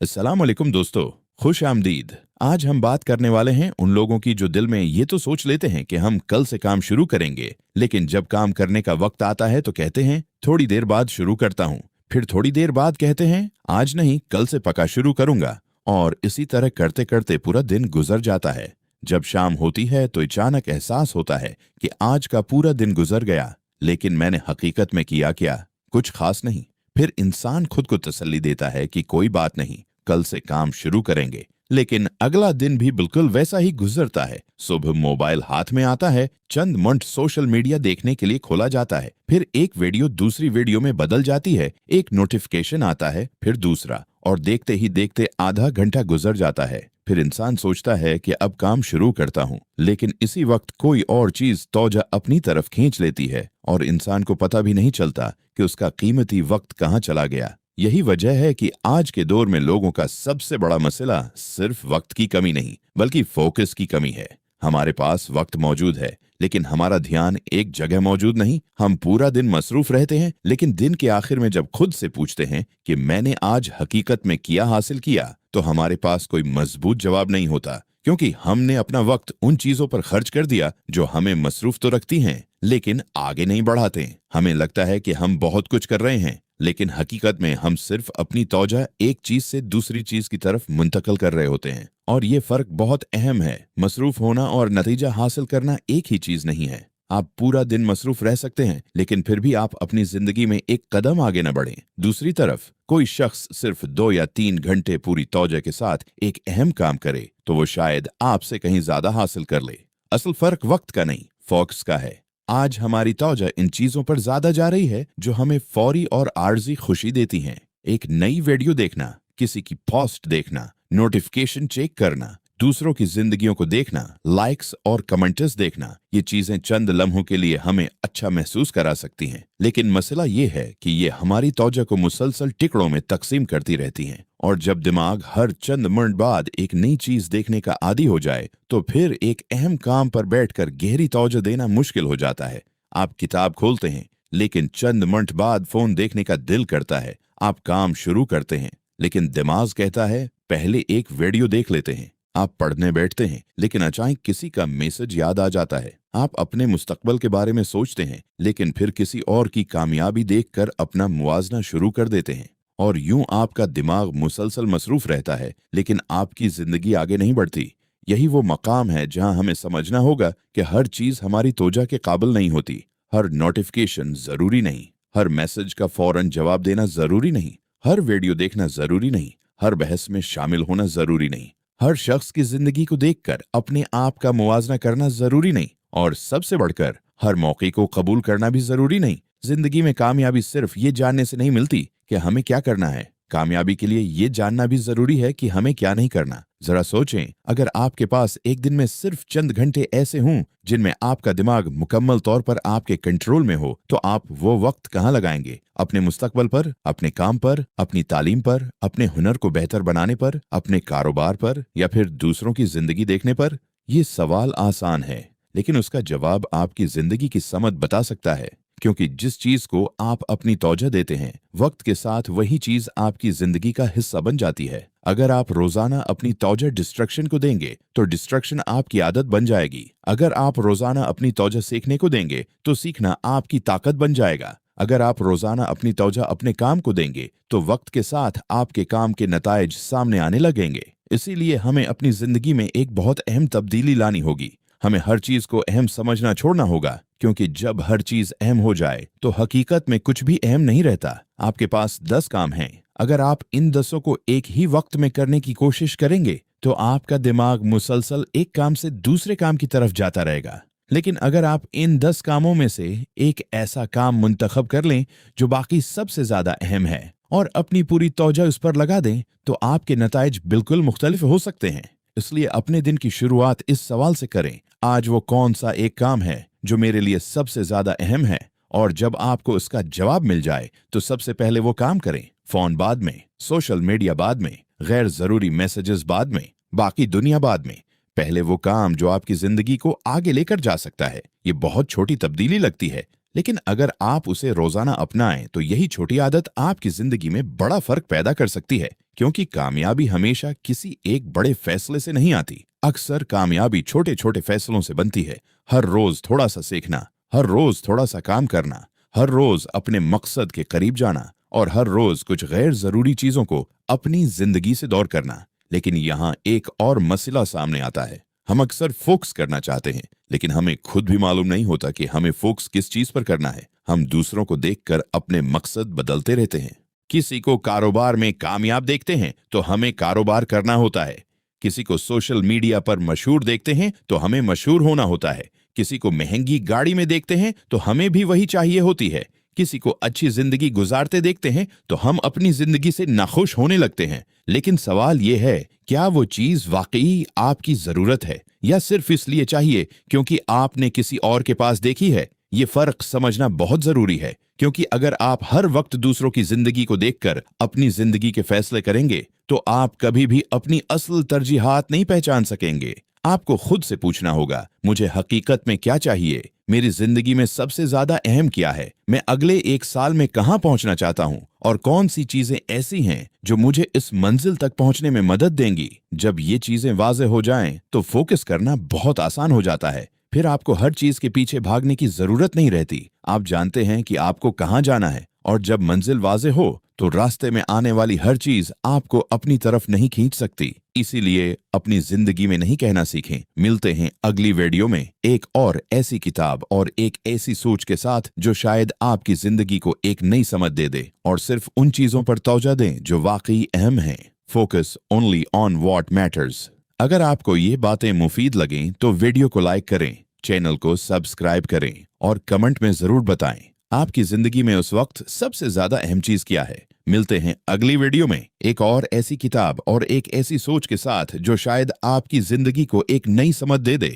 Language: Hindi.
अस्सलाम वालेकुम दोस्तों, खुश आमदीद। आज हम बात करने वाले हैं उन लोगों की जो दिल में ये तो सोच लेते हैं कि हम कल से काम शुरू करेंगे, लेकिन जब काम करने का वक्त आता है तो कहते हैं थोड़ी देर बाद शुरू करता हूँ, फिर थोड़ी देर बाद कहते हैं आज नहीं कल से पक्का शुरू करूंगा, और इसी तरह करते करते पूरा दिन गुजर जाता है। जब शाम होती है तो अचानक एहसास होता है कि आज का पूरा दिन गुजर गया, लेकिन मैंने हकीकत में किया क्या? कुछ खास नहीं। फिर इंसान खुद को तसल्ली देता है कि कोई बात नहीं, कल से काम शुरू करेंगे, लेकिन अगला दिन भी बिल्कुल वैसा ही गुजरता है। सुबह मोबाइल हाथ में आता है, चंद मिनट सोशल मीडिया देखने के लिए खोला जाता है, फिर एक वीडियो दूसरी वीडियो में बदल जाती है, एक नोटिफिकेशन आता है, फिर दूसरा, और देखते ही देखते आधा घंटा गुजर जाता है। फिर इंसान सोचता है कि अब काम शुरू करता हूँ, लेकिन इसी वक्त कोई और चीज तौजा अपनी तरफ खींच लेती है और इंसान को पता भी नहीं चलता कि उसका कीमती वक्त कहाँ चला गया। यही वजह है कि आज के दौर में लोगों का सबसे बड़ा मसला सिर्फ वक्त की कमी नहीं, बल्कि फोकस की कमी है। हमारे पास वक्त मौजूद है, लेकिन हमारा ध्यान एक जगह मौजूद नहीं। हम पूरा दिन मसरूफ रहते हैं, लेकिन दिन के आखिर में जब खुद से पूछते हैं कि मैंने आज हकीकत में क्या हासिल किया, तो हमारे पास कोई मजबूत जवाब नहीं होता, क्योंकि हमने अपना वक्त उन चीजों पर खर्च कर दिया जो हमें मसरूफ तो रखती हैं, लेकिन आगे नहीं बढ़ाते। हमें लगता है कि हम बहुत कुछ कर रहे हैं, लेकिन हकीकत में हम सिर्फ अपनी तौजा एक चीज से दूसरी चीज की तरफ मुंतकिल कर रहे होते हैं। और ये फर्क बहुत अहम है। मसरूफ होना और नतीजा हासिल करना एक ही चीज नहीं है। आप पूरा दिन मसरूफ रह सकते हैं, लेकिन फिर भी आप अपनी जिंदगी में एक कदम आगे न बढ़ें। दूसरी तरफ कोई शख्स सिर्फ 2 या 3 घंटे पूरी तौजा के साथ एक अहम काम करे, तो वो शायद आपसे कहीं ज्यादा हासिल कर ले। असल फर्क वक्त का नहीं, फोकस का है। आज हमारी तौजा इन चीजों पर ज्यादा जा रही है जो हमें फौरी और आर्जी खुशी देती हैं। एक नई वीडियो देखना, किसी की पोस्ट देखना, नोटिफिकेशन चेक करना, दूसरों की जिंदगियों को देखना, लाइक्स और कमेंट्स देखना, ये चीजें चंद लम्हों के लिए हमें अच्छा महसूस करा सकती हैं, लेकिन मसला ये है कि ये हमारी तौजा को मुसलसल टुकड़ों में तकसीम करती रहती हैं। और जब दिमाग हर चंद मिनट बाद एक नई चीज देखने का आदी हो जाए, तो फिर एक अहम काम पर बैठकर गहरी तौजा देना मुश्किल हो जाता है। आप किताब खोलते हैं, लेकिन चंद मिनट बाद फोन देखने का दिल करता है। आप काम शुरू करते हैं, लेकिन दिमाग कहता है पहले एक वीडियो देख लेते हैं। आप पढ़ने बैठते हैं, लेकिन अचानक किसी का मैसेज याद आ जाता है। आप अपने मुस्तकबल के बारे में सोचते हैं, लेकिन फिर किसी और की कामयाबी देखकर अपना मुवाजना शुरू कर देते हैं। और यूं आपका दिमाग मुसलसल मसरूफ रहता है, लेकिन आपकी जिंदगी आगे नहीं बढ़ती। यही वो मकाम है जहां हमें समझना होगा कि हर चीज हमारी तोजा के काबिल नहीं होती। हर नोटिफिकेशन जरूरी नहीं, हर मैसेज का फौरन जवाब देना जरूरी नहीं, हर वीडियो देखना जरूरी नहीं, हर बहस में शामिल होना जरूरी नहीं, हर शख्स की जिंदगी को देखकर अपने आप का मुवाजना करना जरूरी नहीं, और सबसे बढ़कर हर मौके को कबूल करना भी जरूरी नहीं। जिंदगी में कामयाबी सिर्फ ये जानने से नहीं मिलती कि हमें क्या करना है, कामयाबी के लिए ये जानना भी जरूरी है कि हमें क्या नहीं करना। जरा सोचें, अगर आपके पास एक दिन में सिर्फ चंद घंटे ऐसे हों जिनमें आपका दिमाग मुकम्मल तौर पर आपके कंट्रोल में हो, तो आप वो वक्त कहाँ लगाएंगे? अपने मुस्तकबल पर, अपने काम पर, अपनी तालीम पर, अपने हुनर को बेहतर बनाने पर, अपने कारोबार पर, या फिर दूसरों की जिंदगी देखने पर? ये सवाल आसान है, लेकिन उसका जवाब आपकी जिंदगी की समझ बता सकता है। क्योंकि जिस चीज को आप अपनी तौजा देते हैं, वक्त के साथ वही चीज आपकी जिंदगी का हिस्सा बन जाती है। अगर आप रोजाना अपनी तौजा डिस्ट्रक्शन को देंगे, तो डिस्ट्रक्शन आपकी आदत बन जाएगी। अगर आप रोजाना अपनी तौजा सीखने को देंगे, तो सीखना आपकी ताकत बन जाएगा। अगर आप रोजाना अपनी तौजा अपने काम को देंगे, तो वक्त के साथ आपके काम के नताइज सामने आने लगेंगे। इसीलिए हमें अपनी जिंदगी में एक बहुत अहम तब्दीली लानी होगी। हमें हर चीज को अहम समझना छोड़ना होगा, क्योंकि जब हर चीज अहम हो जाए तो हकीकत में कुछ भी अहम नहीं रहता। आपके पास 10 काम हैं। अगर आप इन 10 को एक ही वक्त में करने की कोशिश करेंगे, तो आपका दिमाग मुसलसल एक काम से दूसरे काम की तरफ जाता रहेगा। लेकिन अगर आप इन 10 कामों में से एक ऐसा काम मुंतखब कर लें जो बाकी सबसे ज्यादा अहम है, और अपनी पूरी तौजा उस पर लगा दें, तो आपके नताइज बिल्कुल मुख्तलिफ हो सकते हैं। इसलिए अपने दिन की शुरुआत इस सवाल से करें, आज वो कौन सा एक काम है जो मेरे लिए सबसे ज्यादा अहम है? और जब आपको इसका जवाब मिल जाए, तो सबसे पहले वो काम करें। फोन बाद में, सोशल मीडिया बाद में, गैर जरूरी मैसेजेस बाद में, बाकी दुनिया बाद में। पहले वो काम जो आपकी जिंदगी को आगे लेकर जा सकता है। ये बहुत छोटी तब्दीली लगती है, लेकिन अगर आप उसे रोजाना अपनाएं तो यही छोटी आदत आपकी जिंदगी में बड़ा फर्क पैदा कर सकती है। क्योंकि कामयाबी हमेशा किसी एक बड़े फैसले से नहीं आती। अक्सर कामयाबी छोटे छोटे फैसलों से बनती है। हर रोज थोड़ा सा सीखना, हर रोज थोड़ा सा काम करना, हर रोज अपने मकसद के करीब जाना और हर रोज कुछ गैर जरूरी चीजों को अपनी जिंदगी से दूर करना। लेकिन यहाँ एक और मसला सामने आता है। हम अक्सर फोकस करना चाहते हैं, लेकिन हमें खुद भी मालूम नहीं होता कि हमें फोकस किस चीज पर करना है। हम दूसरों को देखकर अपने मकसद बदलते रहते हैं। किसी को कारोबार में कामयाब देखते हैं तो हमें कारोबार करना होता है। किसी को सोशल मीडिया पर मशहूर देखते हैं तो हमें मशहूर होना होता है। किसी को महंगी गाड़ी में देखते हैं तो हमें भी वही चाहिए होती है। किसी को अच्छी जिंदगी गुजारते देखते हैं तो हम अपनी जिंदगी से नाखुश होने लगते हैं। लेकिन सवाल यह है, क्या वो चीज वाकई आपकी जरूरत है या सिर्फ इसलिए चाहिए क्योंकि आपने किसी और के पास देखी है? ये फर्क समझना बहुत जरूरी है, क्योंकि अगर आप हर वक्त दूसरों की जिंदगी को देखकर अपनी जिंदगी के फैसले करेंगे तो आप कभी भी अपनी असल तरजीहात नहीं पहचान सकेंगे। आपको खुद से पूछना होगा, मुझे हकीकत में क्या चाहिए? मेरी जिंदगी में सबसे ज्यादा अहम क्या है? मैं अगले 1 साल में कहां पहुंचना चाहता हूं? और कौन सी चीजें ऐसी हैं जो मुझे इस मंजिल तक पहुंचने में मदद देंगी? जब ये चीजें वाज़ेह हो जाएं, तो फोकस करना बहुत आसान हो जाता है। फिर आपको हर चीज के पीछे भागने की जरूरत नहीं रहती। आप जानते हैं कि आपको कहां जाना है, और जब मंजिल वाज़ेह हो तो रास्ते में आने वाली हर चीज आपको अपनी तरफ नहीं खींच सकती। इसीलिए अपनी जिंदगी में नहीं कहना सीखें। मिलते हैं अगली वीडियो में एक और ऐसी किताब और एक ऐसी सोच के साथ जो शायद आपकी जिंदगी को एक नई समझ दे दे और सिर्फ उन चीजों पर तवज्जो दें जो वाकई अहम हैं। Focus only on what matters. अगर आपको ये बातें मुफीद लगें तो वीडियो को लाइक करें, चैनल को सब्सक्राइब करें और कमेंट में जरूर बताएं आपकी जिंदगी में उस वक्त सबसे ज्यादा अहम चीज क्या है। मिलते हैं अगली वीडियो में एक और ऐसी किताब और एक ऐसी सोच के साथ जो शायद आपकी जिंदगी को एक नई समझ दे दे।